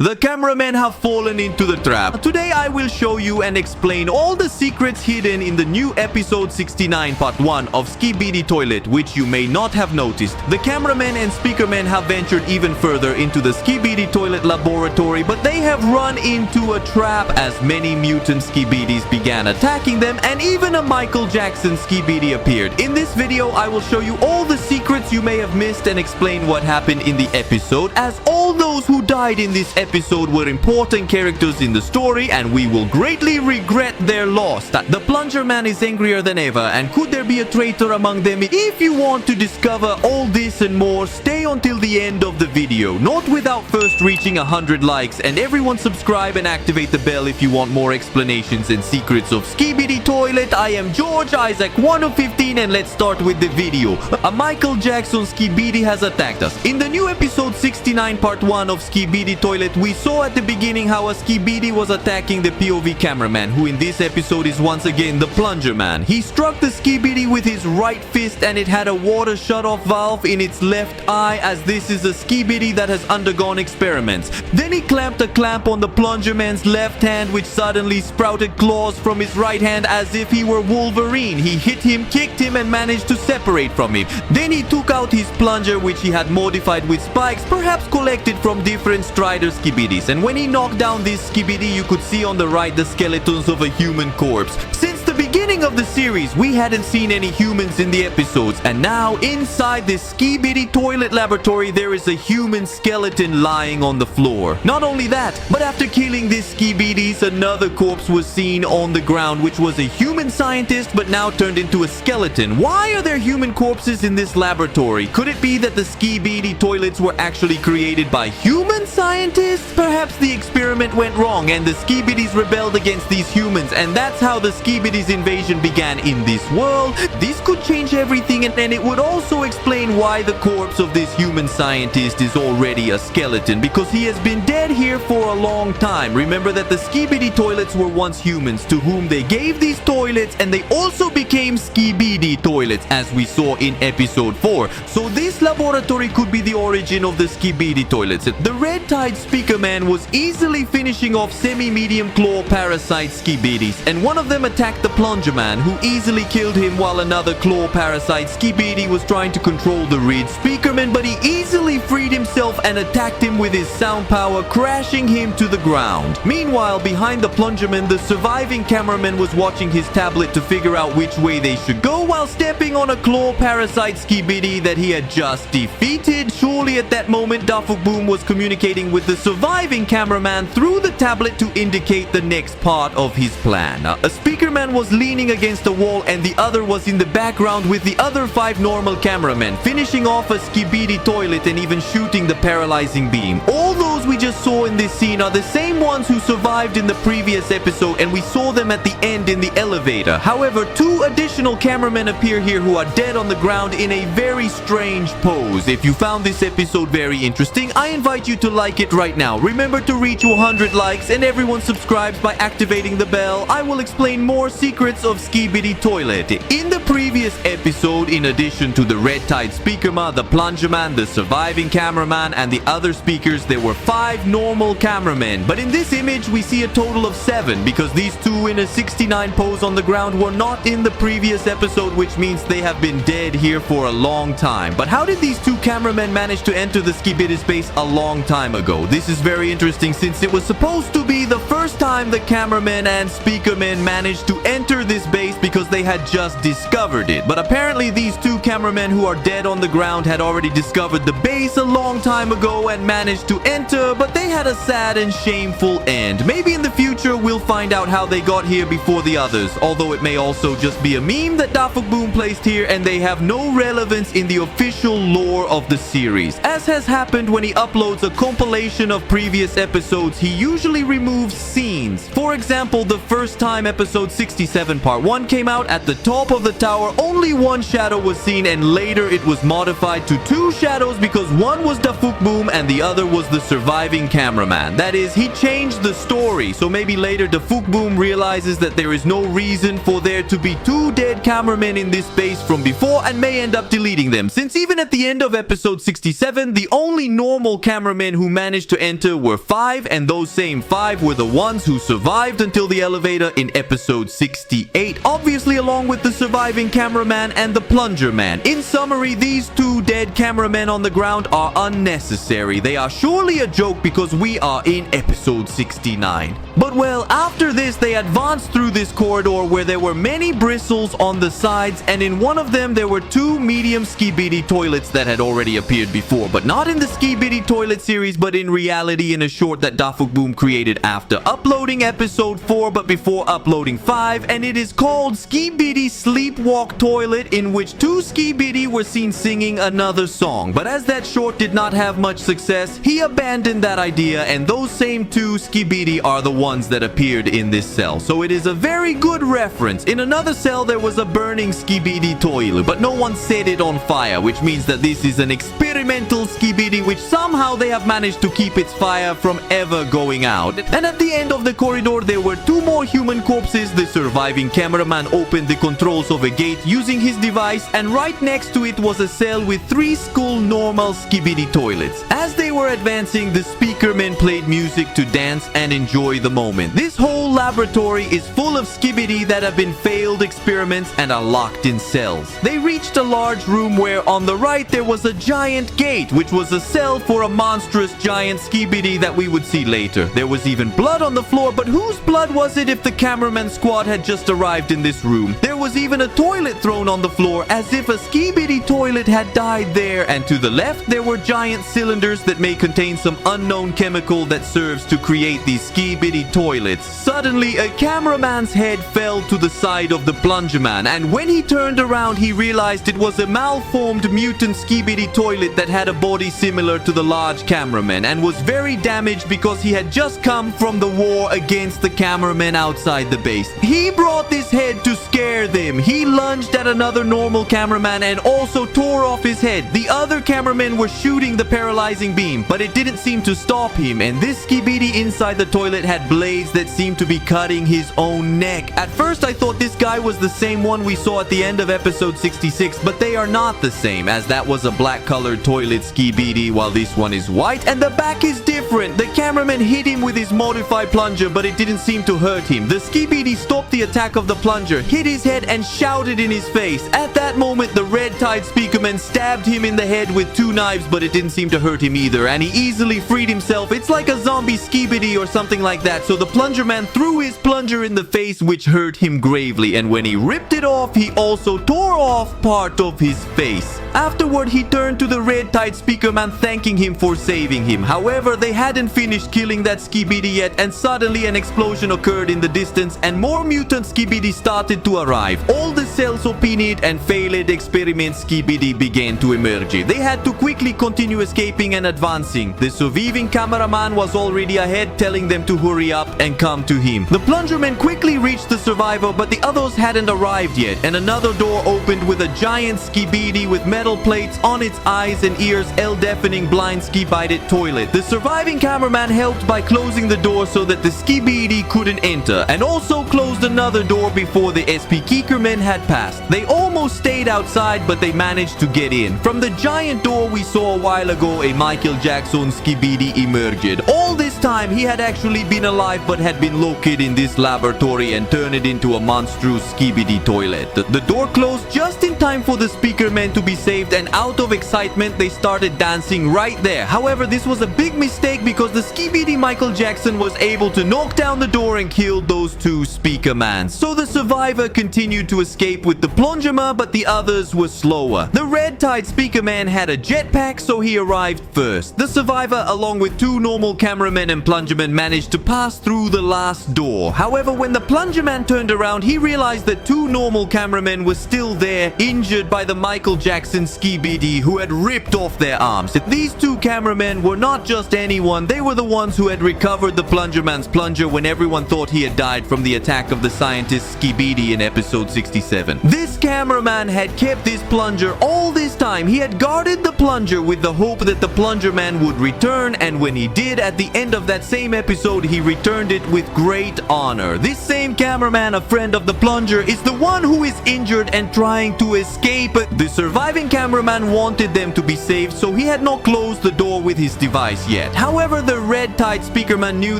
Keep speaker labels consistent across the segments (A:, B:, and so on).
A: The cameramen have fallen into the trap. Today I will show you and explain all the secrets hidden in the new episode 69 part 1 of SKIBIDI Toilet, which you may not have noticed. The cameramen and speakermen have ventured even further into the SKIBIDI Toilet laboratory, but they have run into a trap as many mutant Skibidis began attacking them, and even a Michael Jackson Skibidi appeared. In this video I will show you all the secrets you may have missed and explain what happened in the episode, as all those who died in this episode were important characters in the story, and we will greatly regret their loss. The Plunger Man is angrier than ever, and could there be a traitor among them? If you want to discover all this and more, stay until the end of the video, not without first reaching 100 likes, and everyone subscribe and activate the bell if you want more explanations and secrets of SKIBIDI Toilet. I am George Isaac, 1 of 15, and let's start with the video. A Michael Jackson Skibidi has attacked us. In the new episode 69 part 1 of SKIBIDI Toilet, we saw at the beginning how a Skibidi was attacking the POV cameraman, who in this episode is once again the Plunger Man. He struck the Skibidi with his right fist, and it had a water shut-off valve in its left eye, as this is a Skibidi that has undergone experiments. Then he clamped a clamp on the Plunger Man's left hand, which suddenly sprouted claws from his right hand as if he were Wolverine. He hit him, kicked him, and managed to separate from him. Then he took out his plunger, which he had modified with spikes, perhaps collected from different Strider Skibidis. And when he knocked down this Skibidi, you could see on the right the skeletons of a human corpse. Since the beginning of the series, we hadn't seen any humans in the episodes, and now inside this SKIBIDI Toilet laboratory there is a human skeleton lying on the floor. Not only that, but after killing this Skibidis, another corpse was seen on the ground, which was a human scientist but now turned into a skeleton. Why are there human corpses in this laboratory? Could it be that the SKIBIDI toilets were actually created by human scientists? Perhaps the experiment went wrong and the Skibidis rebelled against these humans, and that's how the Skibidis invasion began in this world. This could change everything, and it would also explain why the corpse of this human scientist is already a skeleton, because he has been dead here for a long time. Remember that the SKIBIDI toilets were once humans to whom they gave these toilets, and they also became SKIBIDI toilets as we saw in episode 4. So this laboratory could be the origin of the SKIBIDI toilets. The Red Tide Speaker Man was easily finishing off semi-medium claw parasite Skibidis, and one of them attacked the Plunger Man, who easily killed him, while another claw parasite Skibidi was trying to control the Red Speakerman, but he easily freed himself and attacked him with his sound power, crashing him to the ground. Meanwhile, behind the Plungerman, the surviving cameraman was watching his tablet to figure out which way they should go, while stepping on a claw parasite Skibidi that he had just defeated. Surely at that moment, Boom was communicating with the surviving cameraman through the tablet to indicate the next part of his plan. A speakerman was leaning against a wall, and the other was in the background with the other 5 normal cameramen, finishing off a SKIBIDI toilet and even shooting the paralyzing beam. All those we just saw in this scene are the same ones who survived in the previous episode, and we saw them at the end in the elevator. However, 2 additional cameramen appear here who are dead on the ground in a very strange pose. If you found this episode very interesting, I invite you to like it right now. Remember to reach 100 likes, and everyone subscribes by activating the bell. I will explain more secrets of SKIBIDI Toilet. In the previous episode, in addition to the Red Tide Speakerman, the Plunger Man, the surviving cameraman, and the other speakers, there were 5 normal cameramen. But in this image, we see a total of 7, because these 2 in a 69 pose on the ground were not in the previous episode, which means they have been dead here for a long time. But how did these 2 cameramen manage to enter the SKIBIDI space a long time ago? This is very interesting, since it was supposed to be the first time the cameramen and speakermen managed to enter this base, because they had just discovered it. But apparently these 2 cameramen who are dead on the ground had already discovered the base a long time ago and managed to enter, but they had a sad and shameful end. Maybe in the future we'll find out how they got here before the others, although it may also just be a meme that Boom placed here, and they have no relevance in the official lore of the series. As has happened when he uploads a compilation of previous episodes, he usually removes scenes. For example, the first time episode 67 part 1 came out, at the top of the tower only 1 shadow was seen, and later it was modified to 2 shadows because one was Boom and the other was the survivor surviving cameraman. That is, he changed the story, so maybe later the Boom realizes that there is no reason for there to be 2 dead cameramen in this base from before and may end up deleting them, since even at the end of episode 67, the only normal cameramen who managed to enter were 5, and those same 5 were the ones who survived until the elevator in episode 68, obviously along with the surviving cameraman and the plunger man. In summary, these 2 dead cameramen on the ground are unnecessary. They are surely a joke because we are in episode 69. But well, after this, they advanced through this corridor where there were many bristles on the sides, and in one of them there were 2 medium SKIBIDI toilets that had already appeared before, but not in the SKIBIDI toilet series, but in reality in a short that Boom created after uploading episode 4 but before uploading 5, and it is called SKIBIDI Sleepwalk Toilet, in which 2 SKIBIDI were seen singing another song. But as that short did not have much success, he abandoned that idea, and those same 2 SKIBIDI are the ones that appeared in this cell. So it is a very good reference. In another cell there was a burning SKIBIDI toilet, but no one set it on fire, which means that this is an experimental SKIBIDI which somehow they have managed to keep its fire from ever going out. And at the end of the corridor there were 2 more human corpses. The surviving cameraman opened the controls of a gate using his device, and right next to it was a cell with 3 skull normal SKIBIDI toilets. As they were advancing, the speakermen played music to dance and enjoy the moment. This whole laboratory is full of SKIBIDI that have been failed experiments and are locked in cells. They reached a large room where on the right there was a giant gate, which was a cell for a monstrous giant SKIBIDI that we would see later. There was even blood on the floor, but whose blood was it if the cameraman squad had just arrived in this room? There was even a toilet thrown on the floor as if a SKIBIDI toilet had died there, and to the left there were giant cylinders that may contain some unknown chemical that serves to create these SKIBIDI toilets. Suddenly, a cameraman's head fell to the side of the plunger man, and when he turned around, he realized it was a malformed mutant SKIBIDI toilet that had a body similar to the large cameraman and was very damaged because he had just come from the war against the cameramen outside the base. He brought this head to scare them. He lunged at another normal cameraman and also tore off his head. The other cameramen were shooting the paralyzing beam, but it didn't seem to stop him, and this SKIBIDI inside the toilet had blades that seemed to be cutting his own neck. At first I thought this guy was the same one we saw at the end of episode 66, but they are not the same, as that was a black colored toilet SKIBIDI while this one is white, and the back is different. The cameraman hit him with his modified plunger, but it didn't seem to hurt him. The SKIBIDI stopped the attack of the plunger, hit his head and shouted in his face. At that moment the red-tied speakerman stabbed him in the head with 2 knives, but it didn't seem to hurt him either, and he easily freed himself. It's like a zombie SKIBIDI or something like that. So the plunger man threw his plunger in the face, which hurt him gravely, and when he ripped it off, he also tore off part of his face. Afterward, he turned to the red-tied speakerman, thanking him for saving him. However, they hadn't finished killing that SKIBIDI yet, and suddenly an explosion occurred in the distance and more mutant SKIBIDI started to arrive. All the cells opined and failed experiment SKIBIDI began to emerge. They had to quickly continue escaping and advancing. The surviving cameraman was already ahead, telling them to hurry up and come to him. The plungerman quickly reached the survivor, but the others hadn't arrived yet, and another door opened with a giant SKIBIDI with metal plates on its eyes and ears, deafening blind SKIBIDI toilet. The surviving cameraman helped by closing the door so that the SKIBIDI couldn't enter, and also closed another door before the SP Keekermen had passed. They almost stayed outside, but they managed to get in. From the giant door we saw a while ago, a Michael Jackson SKIBIDI emerged. All this time he had actually been alive but had been located in this laboratory and turned it into a monstrous SKIBIDI toilet. The door closed just in time for the speakermen to be saved, and out of excitement they started dancing right there. However, this was a big mistake because the SKIBIDI Michael Jackson was able to knock down the door and kill those 2 speakermen. So the survivor continued to escape with the plungerman, but the others were slower. The red-tied speakerman had a jetpack, so he arrived first. The survivor, along with 2 normal cameramen, and Plungerman managed to pass through the last door. However, when the Plungerman turned around, he realized that two normal cameramen were still there, injured by the Michael Jackson SKIBIDI, who had ripped off their arms. These two cameramen were not just anyone, they were the ones who had recovered the Plungerman's plunger when everyone thought he had died from the attack of the scientist SKIBIDI in episode 67. This cameraman had kept this plunger all this time. He had guarded the plunger with the hope that the Plungerman would return, and when he did, at the end of that same episode, he returned it with great honor. This same cameraman, a friend of the plunger, is the one who is injured and trying to escape. The surviving cameraman wanted them to be saved, so he had not closed the door with his device yet. However, the red-tied speakerman knew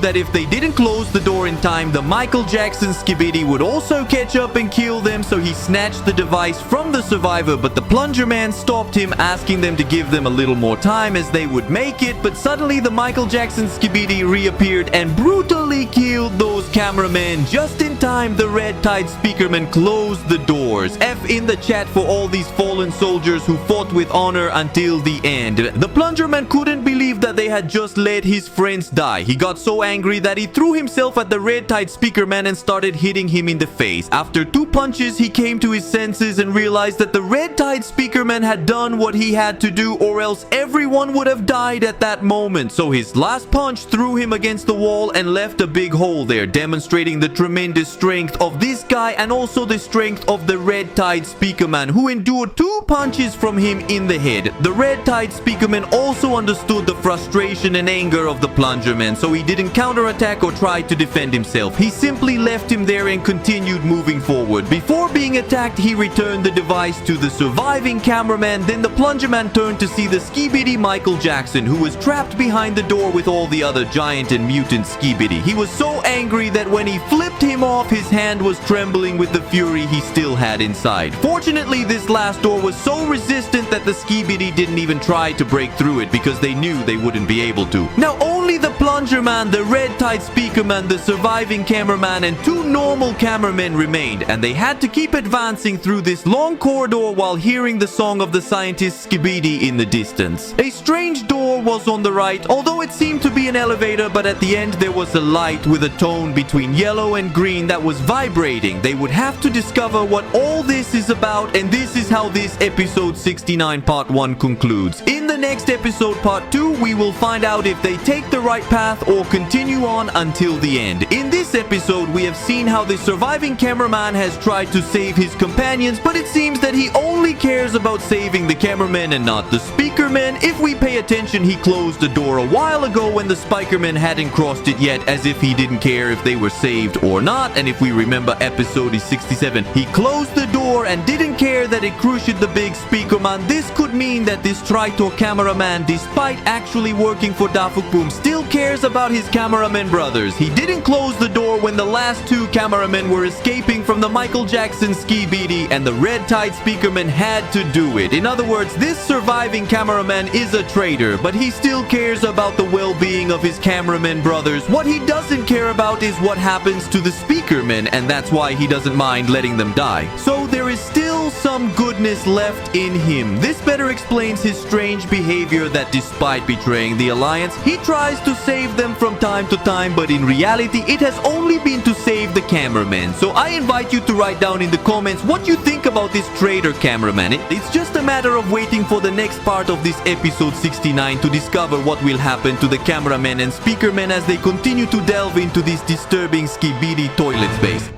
A: that if they didn't close the door in time, the Michael Jackson SKIBIDI would also catch up and kill them, so he snatched the device from the survivor, but the Plungerman stopped him, asking them to give them a little more time as they would make it. But suddenly the Michael Jackson SKIBIDI reappeared and brutally killed those cameramen. Just in time, the red-tied speakerman closed the doors. F in the chat for all these fallen soldiers who fought with honor until the end. The Plungerman couldn't believe that they had just let his friends die. He got so angry that he threw himself at the red-tied speakerman and started hitting him in the face. After 2 punches, he came to his senses and realized that the red-tied speakerman had done what he had to do, or else everyone would have died at that moment. So his last punch threw him against the wall and left a big hole there, demonstrating the tremendous strength of this guy and also the strength of the red-tied speakerman, who endured 2 punches from him in the head. The red-tied speakerman also understood the frustration and anger of the Plungerman, so he didn't counterattack or try to defend himself. He simply left him there and continued moving forward. Before being attacked, he returned the device to the surviving cameraman. Then the Plungerman turned to see the SKIBIDI Michael Jackson, who was trapped behind the door with all the other giant and mutant SKIBIDI. He was so angry that when he flipped him off, his hand was trembling with the fury he still had inside. Fortunately, this last door was so resistant that the SKIBIDI didn't even try to break through it because they knew they wouldn't be able to. Now only the Plungerman, the red-tied speakerman, the surviving cameraman, and 2 normal cameramen remained, and they had to keep advancing through this long corridor while hearing the song of the scientist SKIBIDI in the distance. A strange door was on the right, although it seemed to be an elevator, but at the end there was a light with a tone between yellow and green that was vibrating. They would have to discover what all this is about, and this is how this episode 69 part 1 concludes. In the next episode part 2, we will find out if they take the right path or continue on until the end. In this episode, we have seen how the surviving cameraman has tried to save his companions, but it seems that he only cares about saving the cameraman and not the speakerman. If we pay attention, he closed the door a while ago when the spikerman hadn't crossed it yet, as if he didn't care if they were saved or not. And if we remember episode 67, he closed the door and didn't care that it crushed the big speakerman. This could mean that this Tritor cameraman, despite actually working for Dafukboom, still cares about his cameraman brothers. He didn't close the door when the last 2 cameramen were escaping from the Michael Jackson SKIBIDI, and the red-tied speakerman had to do it. In other words, this surviving cameraman is a traitor, but he still cares about the well-being of his cameraman brothers. What he doesn't care about is what happens to the speakermen, and that's why he doesn't mind letting them die. So there is still some goodness left in him. This better explains his strange behavior that despite betraying the Alliance, he tries to save them from time to time, but in reality, it has only been to save the cameraman. So I invite you to write down in the comments what you think about this traitor cameraman. It's just a matter of waiting for the next part of this episode 69 to discover what will happen to the cameraman and speakerman as they continue to delve into this disturbing SKIBIDI toilet space.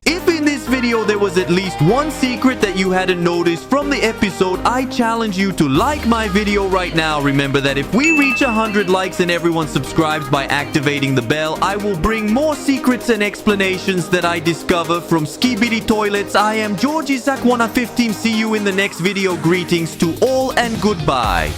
A: If in this video there was at least one secret that you hadn't noticed from the episode, I challenge you to like my video right now. Remember that if we reach 100 likes and everyone subscribes by activating the bell, I will bring more secrets and explanations that I discover from SKIBIDI toilets. I am Georgie Zakwana 15. See you in the next video. Greetings to all and goodbye.